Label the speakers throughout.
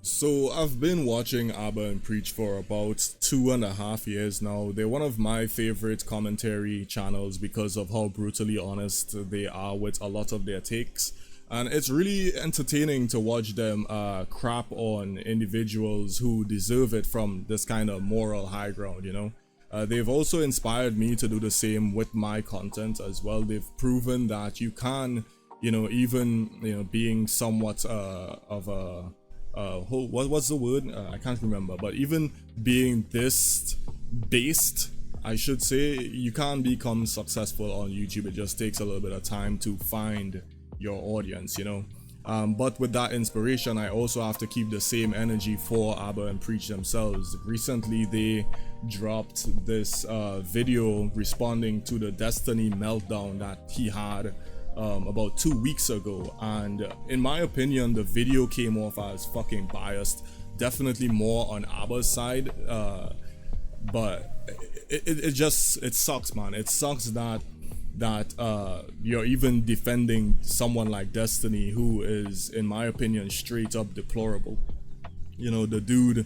Speaker 1: So I've been watching Abba and Preach for about 2.5 years now. They're one of my favorite commentary channels because of how brutally honest they are with a lot of their takes. And it's really entertaining to watch them crap on individuals who deserve it from this kind of moral high ground, you know? They've also inspired me to do the same with my content as well. They've proven that you can, even, being somewhat of a what's the word? I can't remember. But even being this based, I should say, you can become successful on YouTube. It just takes a little bit of time to find your audience, you know. But with that inspiration, I also have to keep the same energy for Abba and Preach themselves. Recently, they dropped this video responding to the Destiny meltdown that he had about 2 weeks ago, and in my opinion the video came off as fucking biased, definitely more on Abba's side, but it sucks, man. It sucks that you're even defending someone like Destiny, who is, in my opinion, straight up deplorable. You know, the dude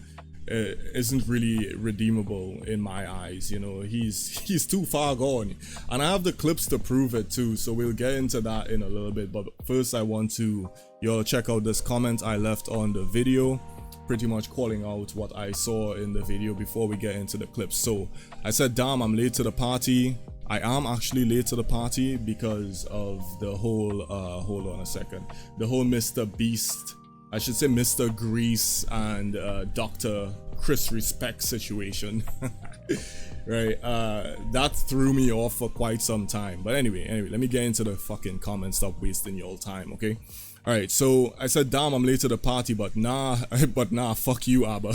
Speaker 1: isn't really redeemable in my eyes. You know, he's too far gone, and I have the clips to prove it too, so we'll get into that in a little bit. But first I want to y'all check out this comment I left on the video, pretty much calling out what I saw in the video before we get into the clips. So I said, damn, I'm late to the party. I am actually late to the party because of the whole hold on a second, the whole Mr. Beast, I should say Mr. Grease, and Dr. Chris Respect situation. Right, that threw me off for quite some time. But anyway, let me get into the fucking comments. Stop wasting your time, okay? Alright, so I said, damn, I'm late to the party, but nah, fuck you, Abba.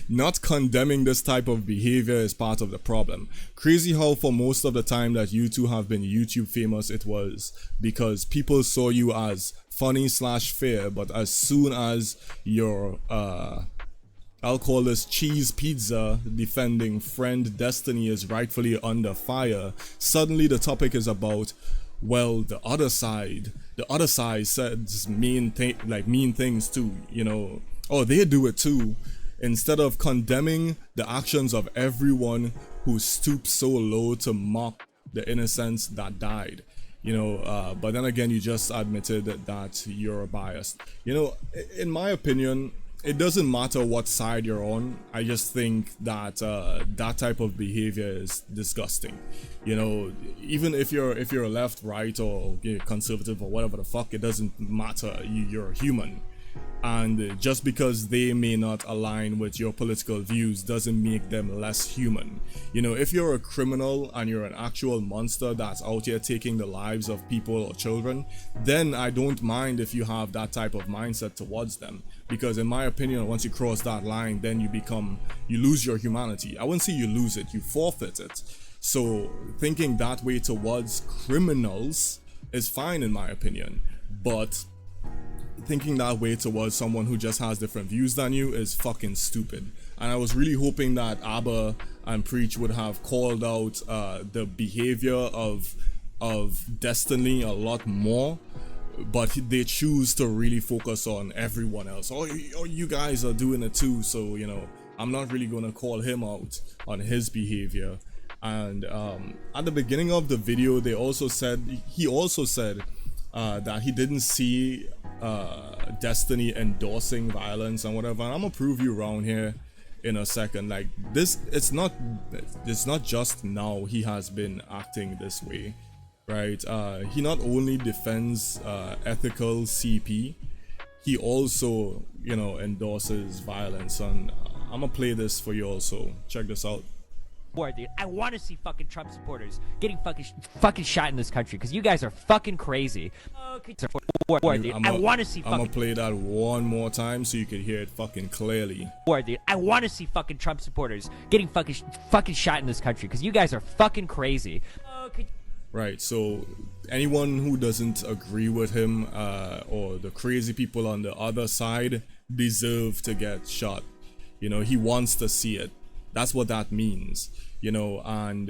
Speaker 1: Not condemning this type of behavior is part of the problem. Crazy how for most of the time that you two have been YouTube famous, it was because people saw you as funny slash fair, but as soon as your I'll call this cheese pizza defending friend Destiny is rightfully under fire, suddenly the topic is about, well, the other side says mean things too, you know. Oh, they do it too. Instead of condemning the actions of everyone who stooped so low to mock the innocents that died, you know. But then again, you just admitted that you're biased. You know, in my opinion, it doesn't matter what side you're on. I just think that that type of behavior is disgusting. You know, even if you're left, right, or conservative or whatever the fuck, it doesn't matter. You're human. And just because they may not align with your political views doesn't make them less human. You know, if you're a criminal and you're an actual monster that's out here taking the lives of people or children, then I don't mind if you have that type of mindset towards them. Because in my opinion, once you cross that line, then you lose your humanity. I wouldn't say you lose it, you forfeit it. So thinking that way towards criminals is fine in my opinion, but thinking that way towards someone who just has different views than you is fucking stupid. And I was really hoping that Abba and Preach would have called out the behavior of Destiny a lot more, but they choose to really focus on everyone else. Oh, you guys are doing it too, so, you know, I'm not really gonna call him out on his behavior. And at the beginning of the video, he also said that he didn't see Destiny endorsing violence and whatever. And I'm gonna prove you wrong here in a second. Like this, it's not just now he has been acting this way, right? He not only defends ethical CP, he also, you know, endorses violence. And I'm gonna play this for you also. Check this out.
Speaker 2: Dude, I want to see fucking Trump supporters getting fucking shot in this country because you guys are fucking crazy. Dude, I want to see fucking.
Speaker 1: I'm gonna play that one more time so you can hear it fucking clearly.
Speaker 2: Dude, I want to see fucking Trump supporters getting fucking shot in this country because you guys are fucking crazy.
Speaker 1: Right, so anyone who doesn't agree with him or the crazy people on the other side deserve to get shot. You know, he wants to see it. That's what that means, you know. And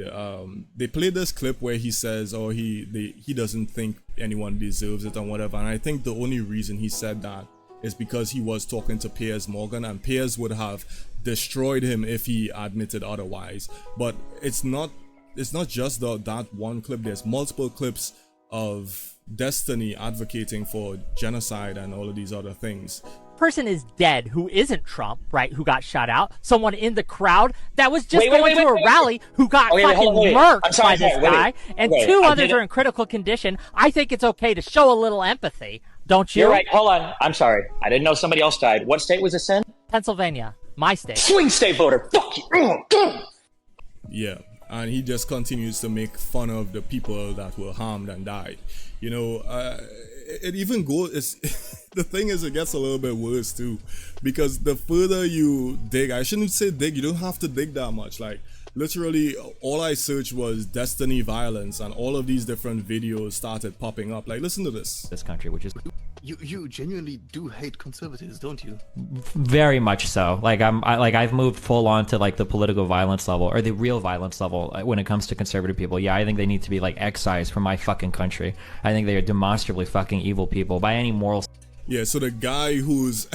Speaker 1: they played this clip where he says, oh, he doesn't think anyone deserves it and whatever. And I think the only reason he said that is because he was talking to Piers Morgan, and Piers would have destroyed him if he admitted otherwise. But it's not just that one clip. There's multiple clips of Destiny advocating for genocide and all of these other things.
Speaker 3: Person is dead who isn't Trump, right? Who got shot out? Someone in the crowd that was just going to a rally who got fucking murked by this guy, and two others are in critical condition. I think it's okay to show a little empathy, don't you?
Speaker 4: You're right. Hold on. I'm sorry. I didn't know somebody else died. What state was this in?
Speaker 3: Pennsylvania, my state.
Speaker 4: Swing state voter. Fuck you.
Speaker 1: Yeah. And he just continues to make fun of the people that were harmed and died. You know, it even goes, the thing is, it gets a little bit worse too, because the further you dig, I shouldn't say dig, you don't have to dig that much. Like, literally, all I searched was Destiny violence, and all of these different videos started popping up. Like, listen to this.
Speaker 2: This country, which is
Speaker 5: You genuinely do hate conservatives, don't you?
Speaker 2: very much so. Like I've moved full on to like the political violence level, or the real violence level, when it comes to conservative people. Yeah, I think they need to be like excised from my fucking country. I think they are demonstrably fucking evil people by any moral.
Speaker 1: Yeah, so the guy who's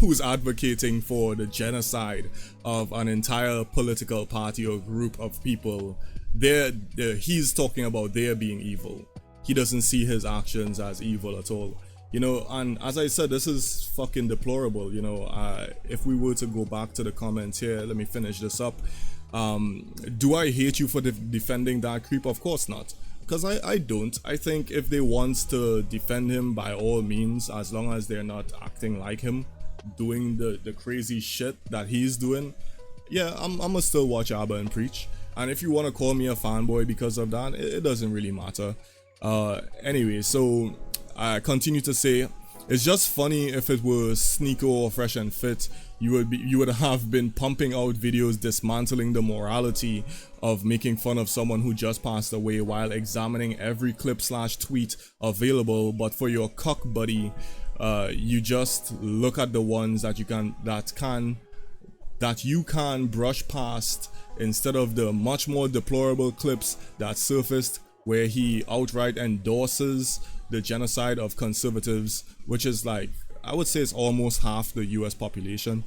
Speaker 1: who's advocating for the genocide of an entire political party or group of people, he's talking about their being evil. He doesn't see his actions as evil at all. You know, and as I said, this is fucking deplorable. You know, if we were to go back to the comments here, let me finish this up. Do I hate you for defending that creep? Of course not. Because I don't. I think if they want to defend him, by all means, as long as they're not acting like him, doing the crazy shit that he's doing, yeah, I'm gonna still watch Abba and preach. And if you want to call me a fanboy because of that, it doesn't really matter. Anyway, so I continue to say, it's just funny if it were Sneeko or Fresh and Fit, you would have been pumping out videos dismantling the morality of making fun of someone who just passed away while examining every clip/tweet available. But for your cock buddy, you just look at the ones that you can brush past, instead of the much more deplorable clips that surfaced where he outright endorses the genocide of conservatives, which is like, I would say it's almost half the US population,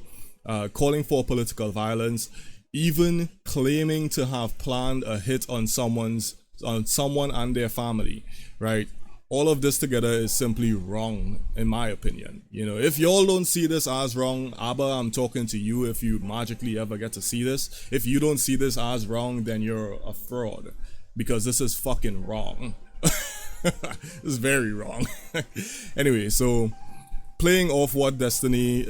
Speaker 1: calling for political violence, even claiming to have planned a hit on someone and their family, right? All of this together is simply wrong, in my opinion. You know, if y'all don't see this as wrong, Abba, I'm talking to you if you magically ever get to see this. If you don't see this as wrong, then you're a fraud, because this is fucking wrong. This is very wrong. Anyway, so playing off what Destiny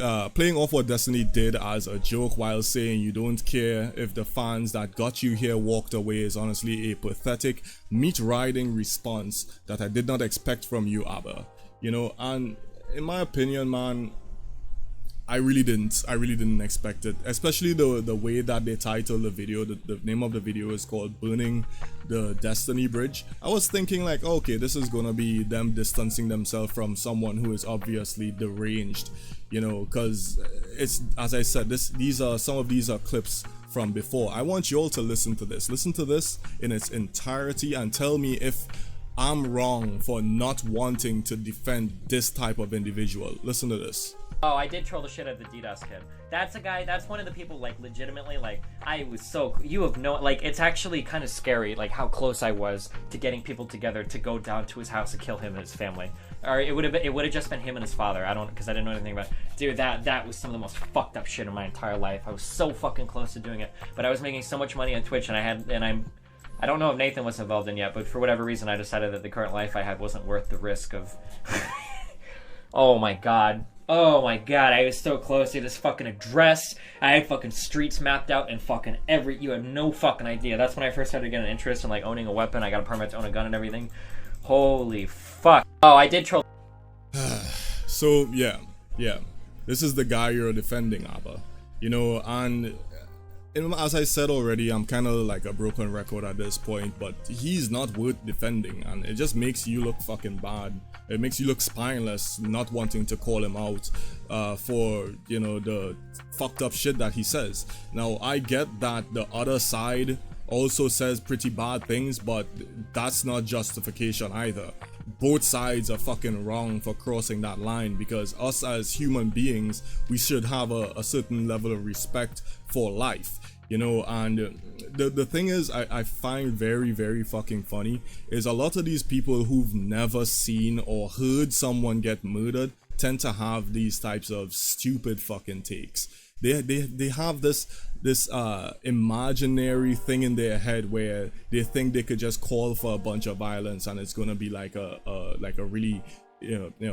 Speaker 1: did as a joke while saying you don't care if the fans that got you here walked away is honestly a pathetic meat-riding response that I did not expect from you, Abba. You know, and in my opinion, man, I really didn't expect it, especially the way that they titled the video. The name of the video is called Burning the Destiny Bridge. I was thinking like, okay, this is gonna be them distancing themselves from someone who is obviously deranged, you know, because it's, as I said, some of these are clips from before. I want you all to listen to this in its entirety and tell me if I'm wrong for not wanting to defend this type of individual. Listen to this.
Speaker 2: Oh, I did troll the shit out of the DDoS kid. That's a guy, that's one of the people, like, legitimately, like, I was so, you have no, like, it's actually kind of scary, like, how close I was to getting people together to go down to his house to kill him and his family. Or it would have just been him and his father. Because I didn't know anything about it. Dude, that was some of the most fucked up shit in my entire life. I was so fucking close to doing it. But I was making so much money on Twitch, and I don't know if Nathan was involved in yet, but for whatever reason, I decided that the current life I had wasn't worth the risk of... Oh my god. Oh my god, I was so close to this fucking address. I had fucking streets mapped out and fucking you have no fucking idea. That's when I first started getting interest in like owning a weapon. I got a permit to own a gun and everything. Holy fuck. Oh, I did troll.
Speaker 1: So yeah. This is the guy you're defending, Abba. You know, and as I said already, I'm kind of like a broken record at this point, but he's not worth defending, and it just makes you look fucking bad. It makes you look spineless, not wanting to call him out for, you know, the fucked up shit that he says. Now, I get that the other side also says pretty bad things, but that's not justification either. Both sides are fucking wrong for crossing that line, because us as human beings, we should have a certain level of respect for life, you know. And the thing is, I find very, very fucking funny is a lot of these people who've never seen or heard someone get murdered tend to have these types of stupid fucking takes. They have this imaginary thing in their head where they think they could just call for a bunch of violence and it's gonna be like a really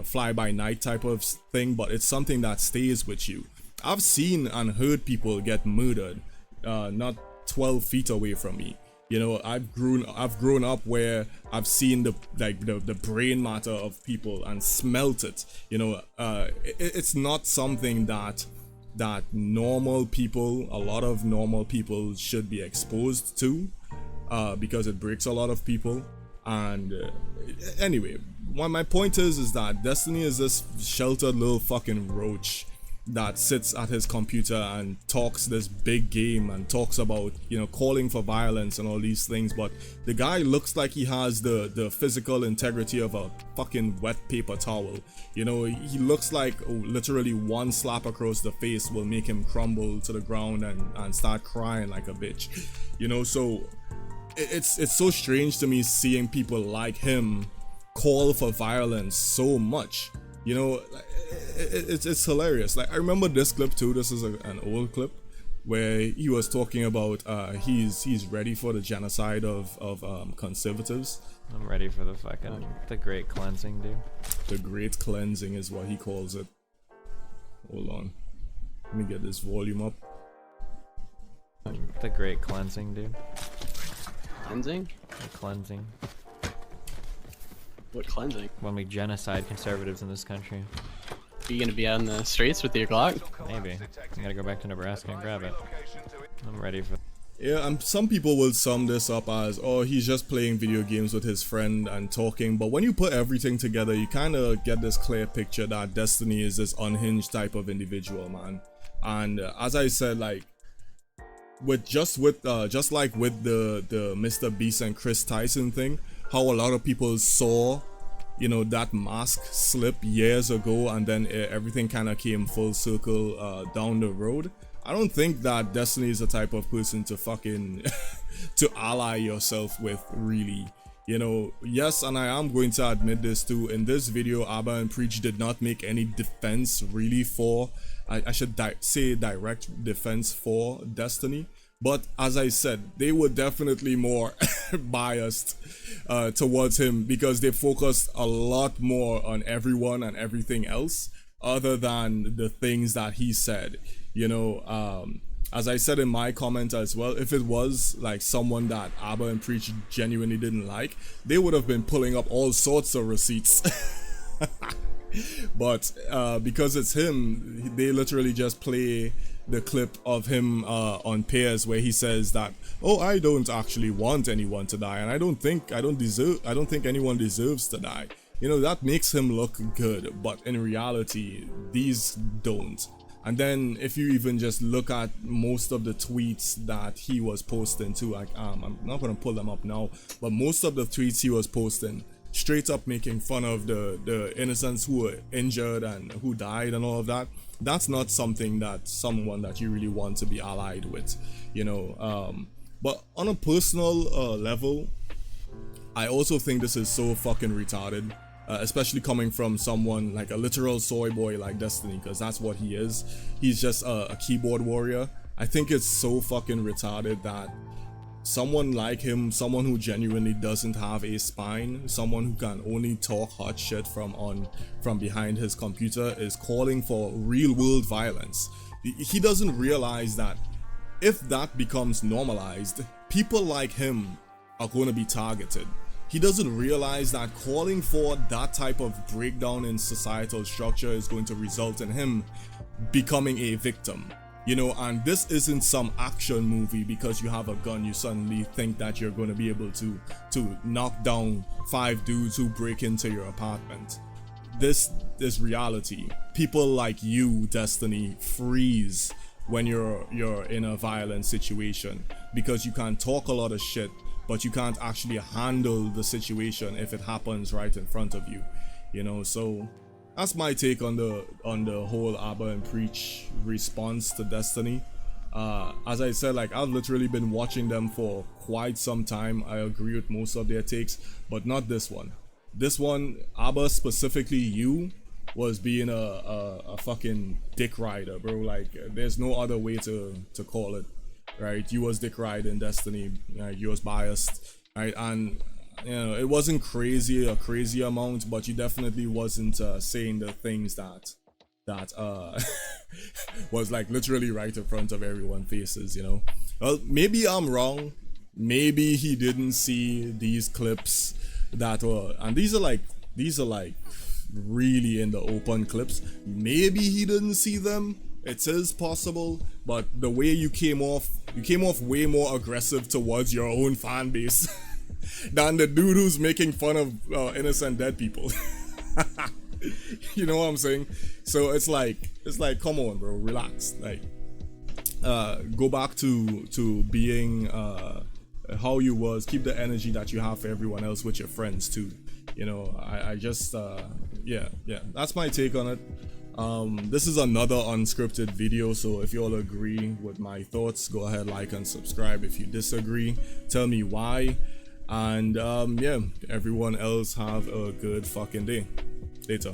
Speaker 1: fly by night type of thing, but it's something that stays with you. I've seen and heard people get murdered not 12 feet away from me. You know, I've grown up where I've seen the brain matter of people and smelt it. You know, it's not something that normal people, a lot of normal people, should be exposed to, because it breaks a lot of people. And anyway, my point is that Destiny is this sheltered little fucking roach that sits at his computer and talks this big game and talks about, you know, calling for violence and all these things, but the guy looks like he has the physical integrity of a fucking wet paper towel. You know, he looks like literally one slap across the face will make him crumble to the ground and start crying like a bitch. You know, so it's so strange to me seeing people like him call for violence so much. You know, it's hilarious. Like, I remember this clip too. This is an old clip where he was talking about he's ready for the genocide of conservatives.
Speaker 2: I'm ready for the great cleansing, dude.
Speaker 1: The great cleansing is what he calls it. Hold on, let me get this volume up.
Speaker 2: The great cleansing, dude.
Speaker 6: Cleansing?
Speaker 2: The cleansing.
Speaker 6: What cleansing?
Speaker 2: When we genocide conservatives in this country.
Speaker 6: Are you gonna be out in the streets with your Glock?
Speaker 2: Maybe. I gotta go back to Nebraska and grab it. I'm ready for.
Speaker 1: Yeah, and some people will sum this up as, oh, he's just playing video games with his friend and talking, but when you put everything together, you kind of get this clear picture that Destiny is this unhinged type of individual, man. And as I said, like, just like with the Mr. Beast and Chris Tyson thing, how a lot of people saw, you know, that mask slip years ago and then everything kind of came full circle down the road. I don't think that Destiny is the type of person to fucking to ally yourself with, really. You know, yes, and I am going to admit this too, in this video Abba and Preach did not make any defense really for, I should say direct defense for Destiny. But as I said, they were definitely more biased towards him because they focused a lot more on everyone and everything else other than the things that he said. You know, as I said in my comment as well, if it was like someone that Abba and Preach genuinely didn't like, they would have been pulling up all sorts of receipts. But because it's him, they literally just play the clip of him on Pairs where he says that, oh, I don't actually want anyone to die, and I don't think anyone deserves to die. You know, that makes him look good, but in reality, these don't. And then if you even just look at most of the tweets that he was posting too, like I'm not gonna pull them up now, but most of the tweets he was posting straight up making fun of the innocents who were injured and who died and all of that. That's not something that someone that you really want to be allied with, you know. But on a personal level, I also think this is so fucking retarded, especially coming from someone like a literal soy boy like Destiny, because that's what he is. He's just a keyboard warrior. I think it's so fucking retarded that someone like him, someone who genuinely doesn't have a spine, someone who can only talk hot shit from behind his computer, is calling for real world violence. He doesn't realize that if that becomes normalized, people like him are going to be targeted. He doesn't realize that calling for that type of breakdown in societal structure is going to result in him becoming a victim. You know, and this isn't some action movie because you have a gun you suddenly think that you're going to be able to knock down 5 dudes who break into your apartment. This is reality. People like you, Destiny, freeze when you're in a violent situation, because you can talk a lot of shit, but you can't actually handle the situation if it happens right in front of you, you know. So that's my take on the whole Abba and Preach response to Destiny. As I said, like, I've literally been watching them for quite some time. I agree with most of their takes, but not this one. This one, Abba, specifically you, was being a fucking dick rider, bro. Like, there's no other way to call it, right? You was dick riding Destiny, you was biased, right? And you know, it wasn't a crazy amount, but you definitely wasn't saying the things that was like literally right in front of everyone's faces, you know. Well, maybe I'm wrong. Maybe he didn't see these clips that were, and these are like really in the open clips. Maybe he didn't see them. It is possible, but the way you came off way more aggressive towards your own fan base than the dude who's making fun of innocent dead people. You know what I'm saying? So it's like, come on, bro, relax. Like, go back to being how you was. Keep the energy that you have for everyone else with your friends too. You know, I just yeah, that's my take on it. This is another unscripted video, so if you all agree with my thoughts, go ahead, like and subscribe. If you disagree, tell me why. And yeah, everyone else have a good fucking day. Later.